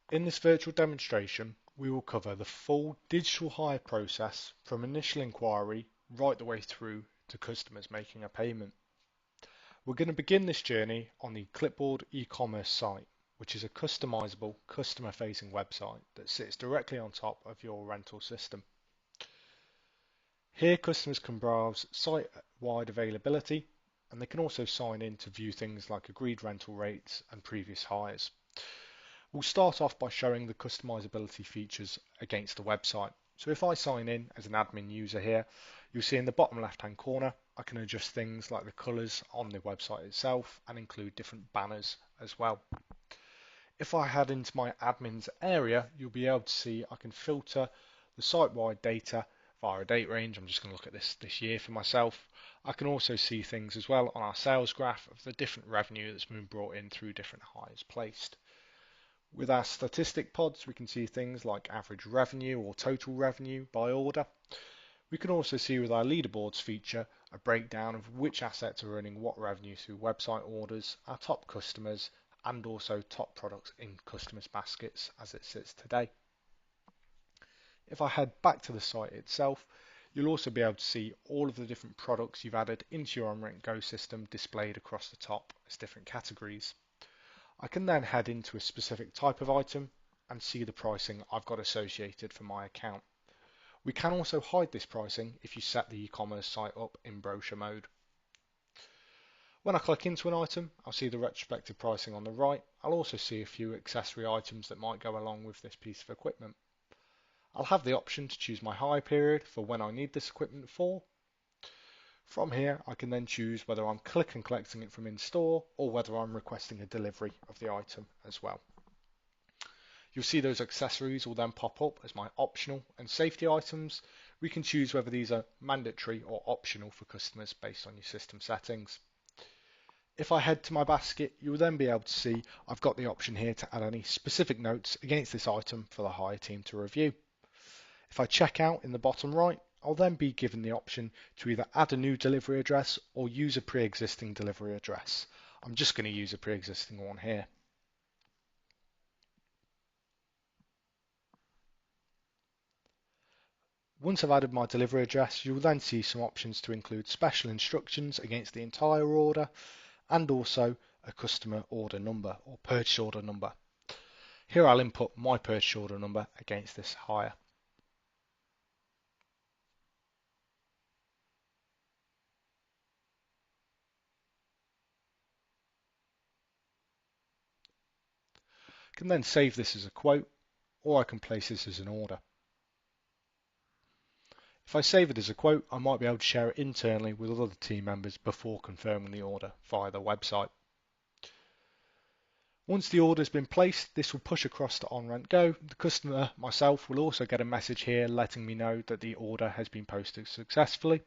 In this virtual demonstration, we will cover the full digital hire process from initial inquiry right the way through to customers making a payment. We're going to begin this journey on the Klipboard e-commerce site, which is a customizable, customer-facing website that sits directly on top of your rental system. Here, customers can browse site-wide availability, and they can also sign in to view things like agreed rental rates and previous hires. We'll start off by showing the customizability features against the website. So if I sign in as an admin user here, you'll see in the bottom left-hand corner, I can adjust things like the colors on the website itself and include different banners as well. If I head into my admins area, you'll be able to see I can filter the site-wide data via a date range. I'm just going to look at this year for myself. I can also see things as well on our sales graph of the different revenue that's been brought in through different hires placed. With our statistic pods, we can see things like average revenue or total revenue by order. We can also see with our leaderboards feature a breakdown of which assets are earning what revenue through website orders, our top customers, and also top products in customers' baskets as it sits today. If I head back to the site itself, you'll also be able to see all of the different products you've added into your OnRent Go system displayed across the top as different categories. I can then head into a specific type of item and see the pricing I've got associated for my account. We can also hide this pricing if you set the e-commerce site up in brochure mode. When I click into an item, I'll see the retrospective pricing on the right. I'll also see a few accessory items that might go along with this piece of equipment. I'll have the option to choose my hire period for when I need this equipment for. From here, I can then choose whether I'm click and collecting it from in-store or whether I'm requesting a delivery of the item as well. You'll see those accessories will then pop up as my optional and safety items. We can choose whether these are mandatory or optional for customers based on your system settings. If I head to my basket, you will then be able to see I've got the option here to add any specific notes against this item for the hire team to review. If I check out in the bottom right, I'll then be given the option to either add a new delivery address or use a pre-existing delivery address. I'm just going to use a pre-existing one here. Once I've added my delivery address, you'll then see some options to include special instructions against the entire order and also a customer order number or purchase order number. Here I'll input my purchase order number against this hire. I can then save this as a quote, or I can place this as an order. If I save it as a quote, I might be able to share it internally with other team members before confirming the order via the website. Once the order has been placed, this will push across to OnRent Go. The customer, myself, will also get a message here letting me know that the order has been posted successfully.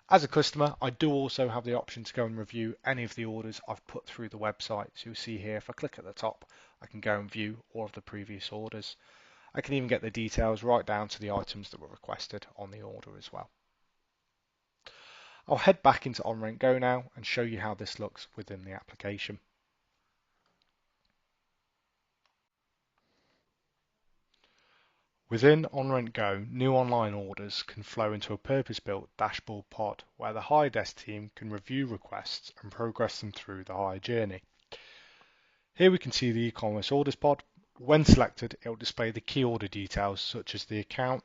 As a customer, I do also have the option to go and review any of the orders I've put through the website. So you'll see here, if I click at the top, I can go and view all of the previous orders. I can even get the details right down to the items that were requested on the order as well. I'll head back into OnRent Go now and show you how this looks within the application. Within OnRent Go, new online orders can flow into a purpose-built dashboard pod where the hire desk team can review requests and progress them through the hire journey. Here we can see the e-commerce orders pod. When selected, it will display the key order details such as the account,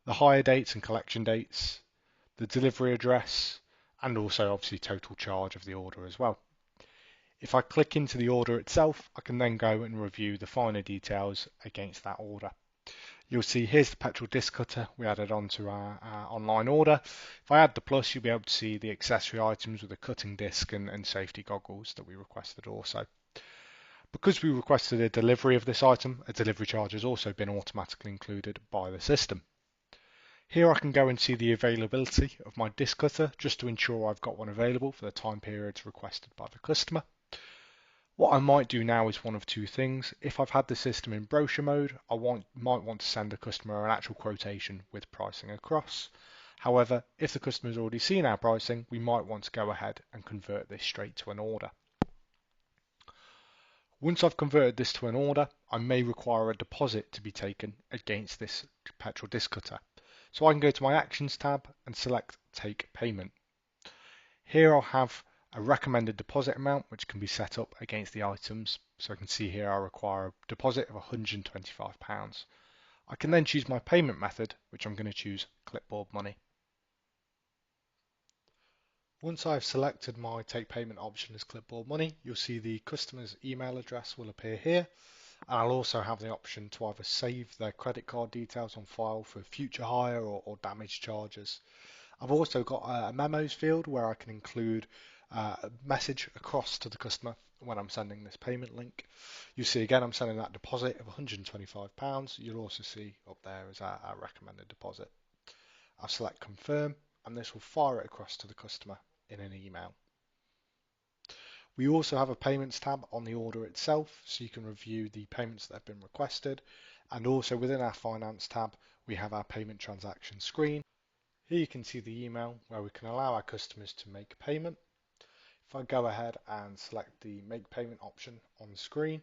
the hire dates and collection dates, the delivery address, and also obviously total charge of the order as well. If I click into the order itself, I can then go and review the finer details against that order. You'll see here's the petrol disc cutter we added onto our online order. If I add the plus, you'll be able to see the accessory items with the cutting disc and safety goggles that we requested also. Because we requested a delivery of this item, a delivery charge has also been automatically included by the system. Here I can go and see the availability of my disc cutter just to ensure I've got one available for the time periods requested by the customer. What I might do now is one of two things. If I've had the system in brochure mode, I might want to send a customer an actual quotation with pricing across. However, if the customer's already seen our pricing, we might want to go ahead and convert this straight to an order. Once I've converted this to an order, I may require a deposit to be taken against this petrol disc cutter. So I can go to my Actions tab and select Take Payment. Here I'll have a recommended deposit amount which can be set up against the items. So I can see here I require a deposit of £125. I can then choose my payment method, which I'm going to choose Klipboard Money. Once I've selected my take payment option as Klipboard Money, you'll see the customer's email address will appear here. And I'll also have the option to either save their credit card details on file for future hire or damage charges. I've also got a memos field where I can include a message across to the customer when I'm sending this payment link. You see again I'm sending that deposit of £125. You'll also see up there is our recommended deposit. I'll select confirm and this will fire it across to the customer in an email. We also have a payments tab on the order itself so you can review the payments that have been requested, and also within our finance tab we have our payment transaction screen. Here you can see the email where we can allow our customers to make payment. If I go ahead and select the make payment option on the screen,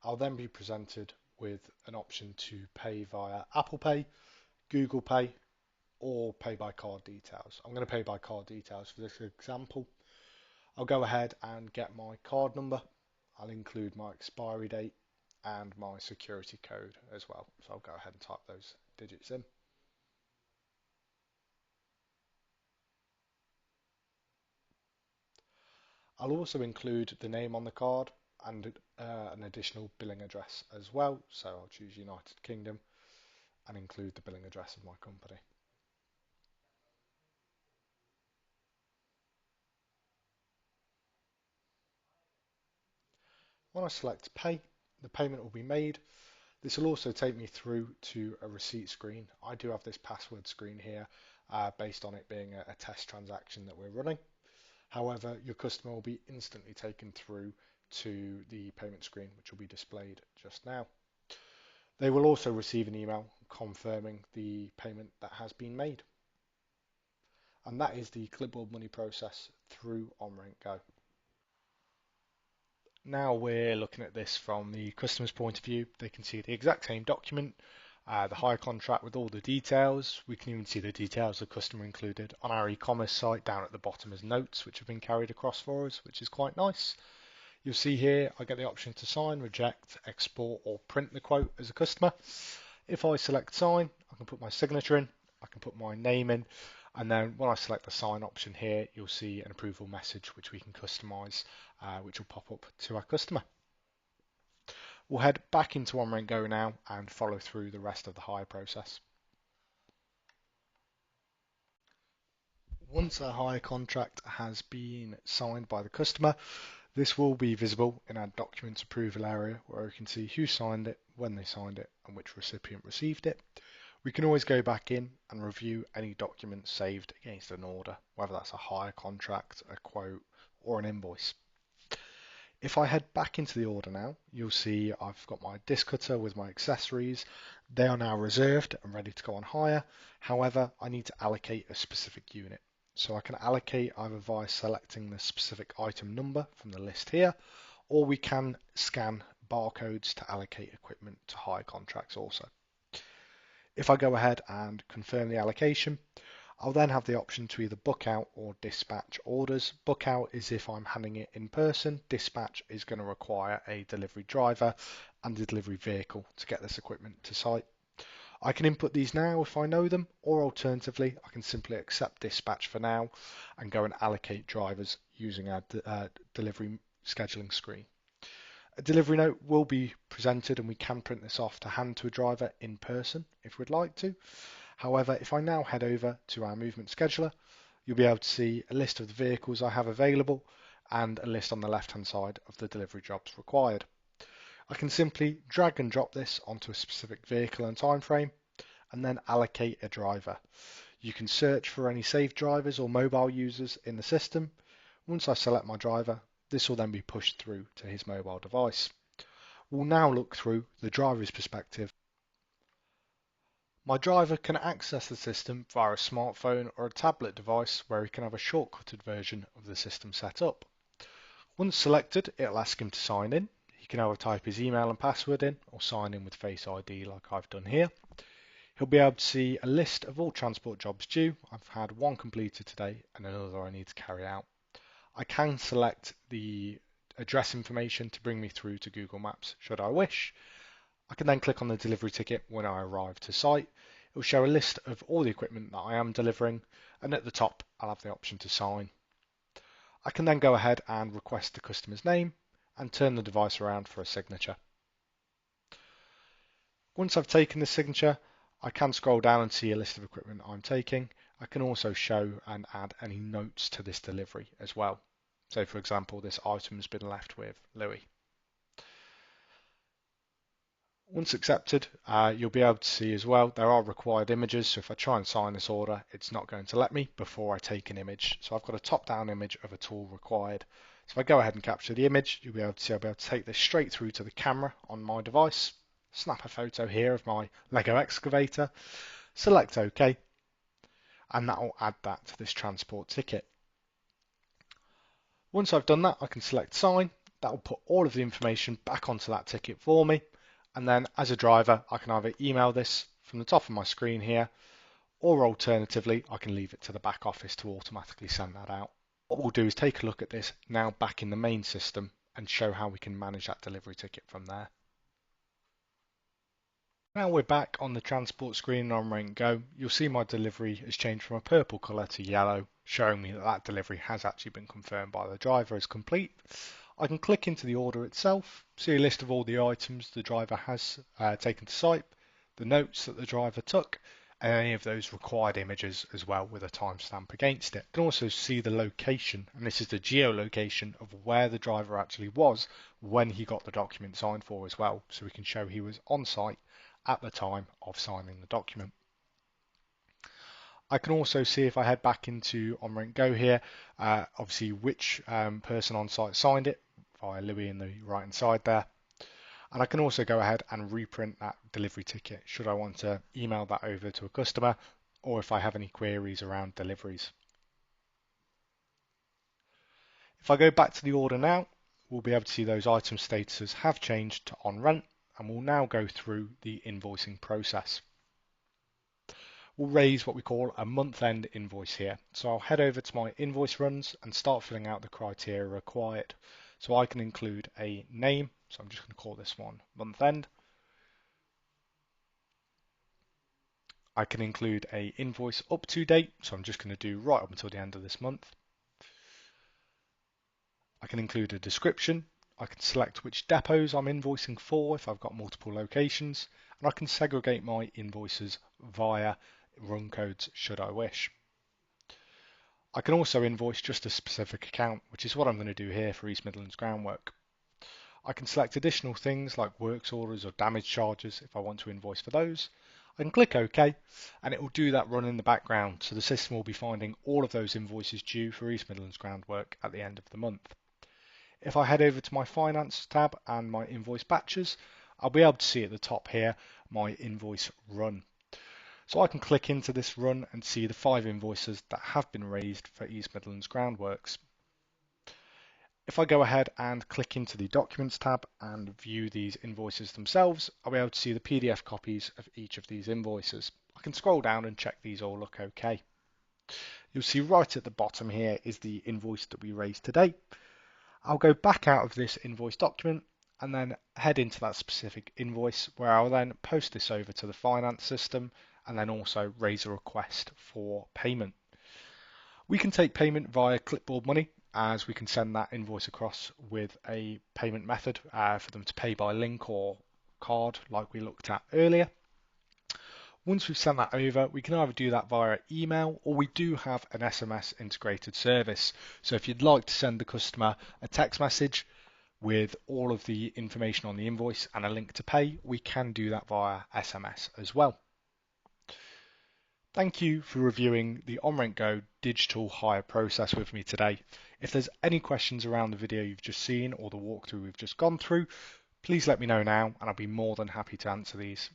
I'll then be presented with an option to pay via Apple Pay, Google Pay, or pay by card details. I'm going to pay by card details for this example. I'll go ahead and get my card number. I'll include my expiry date and my security code as well. So I'll go ahead and type those digits in. I'll also include the name on the card and an additional billing address as well. So I'll choose United Kingdom and include the billing address of my company. When I select pay, the payment will be made. This will also take me through to a receipt screen. I do have this password screen here based on it being a test transaction that we're running. However, your customer will be instantly taken through to the payment screen, which will be displayed just now. They will also receive an email confirming the payment that has been made. And that is the Klipboard Money process through OnRent Go. Now we're looking at this from the customer's point of view. They can see the exact same document, the hire contract with all the details. We can even see the details the customer included on our e-commerce site down at the bottom as notes, which have been carried across for us, which is quite nice. You'll see here I get the option to sign, reject, export or print the quote as a customer. If I select sign, I can put my signature in, I can put my name in, and then when I select the sign option here, you'll see an approval message which we can customize, which will pop up to our customer. We'll head back into OnRent Go now and follow through the rest of the hire process. Once a hire contract has been signed by the customer, this will be visible in our documents approval area where we can see who signed it, when they signed it, and which recipient received it. We can always go back in and review any documents saved against an order, whether that's a hire contract, a quote, or an invoice. If I head back into the order now, you'll see I've got my disc cutter with my accessories. They are now reserved and ready to go on hire. However, I need to allocate a specific unit. So I can allocate either via selecting the specific item number from the list here, or we can scan barcodes to allocate equipment to hire contracts also. If I go ahead and confirm the allocation, I'll then have the option to either book out or dispatch orders. Book out is if I'm handing it in person. Dispatch is going to require a delivery driver and a delivery vehicle to get this equipment to site. I can input these now if I know them, or alternatively, I can simply accept dispatch for now and go and allocate drivers using our delivery scheduling screen. A delivery note will be presented and we can print this off to hand to a driver in person if we'd like to. However, if I now head over to our movement scheduler, you'll be able to see a list of the vehicles I have available and a list on the left-hand side of the delivery jobs required. I can simply drag and drop this onto a specific vehicle and time frame and then allocate a driver. You can search for any saved drivers or mobile users in the system. Once I select my driver, this will then be pushed through to his mobile device. We'll now look through the driver's perspective. My driver can access the system via a smartphone or a tablet device where he can have a shortcutted version of the system set up. Once selected, it'll ask him to sign in. He can either type his email and password in or sign in with Face ID like I've done here. He'll be able to see a list of all transport jobs due. I've had one completed today and another I need to carry out. I can select the address information to bring me through to Google Maps should I wish. I can then click on the delivery ticket when I arrive to site. It will show a list of all the equipment that I am delivering, and at the top I'll have the option to sign. I can then go ahead and request the customer's name and turn the device around for a signature. Once I've taken the signature, I can scroll down and see a list of equipment I'm taking. I can also show and add any notes to this delivery as well. So for example, this item's been left with Louis. Once accepted, you'll be able to see as well there are required images, so if I try and sign this order it's not going to let me before I take an image. So I've got a top-down image of a tool required. So if I go ahead and capture the image, you'll be able to see I'll be able to take this straight through to the camera on my device, snap a photo here of my Lego excavator, select OK, and that will add that to this transport ticket. Once I've done that, I can select sign. That will put all of the information back onto that ticket for me. And then as a driver, I can either email this from the top of my screen here, or alternatively, I can leave it to the back office to automatically send that out. What we'll do is take a look at this now back in the main system and show how we can manage that delivery ticket from there. Now we're back on the transport screen on Rank Go. You'll see my delivery has changed from a purple colour to yellow, showing me that that delivery has actually been confirmed by the driver as complete. I can click into the order itself, see a list of all the items the driver has taken to site, the notes that the driver took, and any of those required images as well with a timestamp against it. I can also see the location, and this is the geolocation of where the driver actually was when he got the document signed for as well, so we can show he was on site at the time of signing the document. I can also see if I head back into OnRent Go here, obviously which person on site signed it via Louis in the right hand side there. And I can also go ahead and reprint that delivery ticket should I want to email that over to a customer or if I have any queries around deliveries. If I go back to the order now, we'll be able to see those item statuses have changed to on rent, and we'll now go through the invoicing process. We'll raise what we call a month-end invoice here. So I'll head over to my invoice runs and start filling out the criteria required. So I can include a name, so I'm just going to call this one month-end. I can include a invoice up to date, so I'm just going to do right up until the end of this month. I can include a description. I can select which depots I'm invoicing for if I've got multiple locations, and I can segregate my invoices via run codes should I wish. I can also invoice just a specific account, which is what I'm going to do here for East Midlands groundwork. I can select additional things like works orders or damage charges if I want to invoice for those. I can click OK, and it will do that run in the background, so the system will be finding all of those invoices due for East Midlands groundwork at the end of the month. If I head over to my Finance tab and my invoice batches, I'll be able to see at the top here my invoice run. So I can click into this run and see the 5 invoices that have been raised for East Midlands groundworks. If I go ahead and click into the Documents tab and view these invoices themselves, I'll be able to see the PDF copies of each of these invoices. I can scroll down and check these all look okay. You'll see right at the bottom here is the invoice that we raised today. I'll go back out of this invoice document and then head into that specific invoice where I'll then post this over to the finance system and then also raise a request for payment. We can take payment via Klipboard Money, as we can send that invoice across with a payment method for them to pay by link or card like we looked at earlier. Once we've sent that over, we can either do that via email or we do have an SMS integrated service. So if you'd like to send the customer a text message with all of the information on the invoice and a link to pay, we can do that via SMS as well. Thank you for reviewing the OnRent Go digital hire process with me today. If there's any questions around the video you've just seen or the walkthrough we've just gone through, please let me know now and I'll be more than happy to answer these.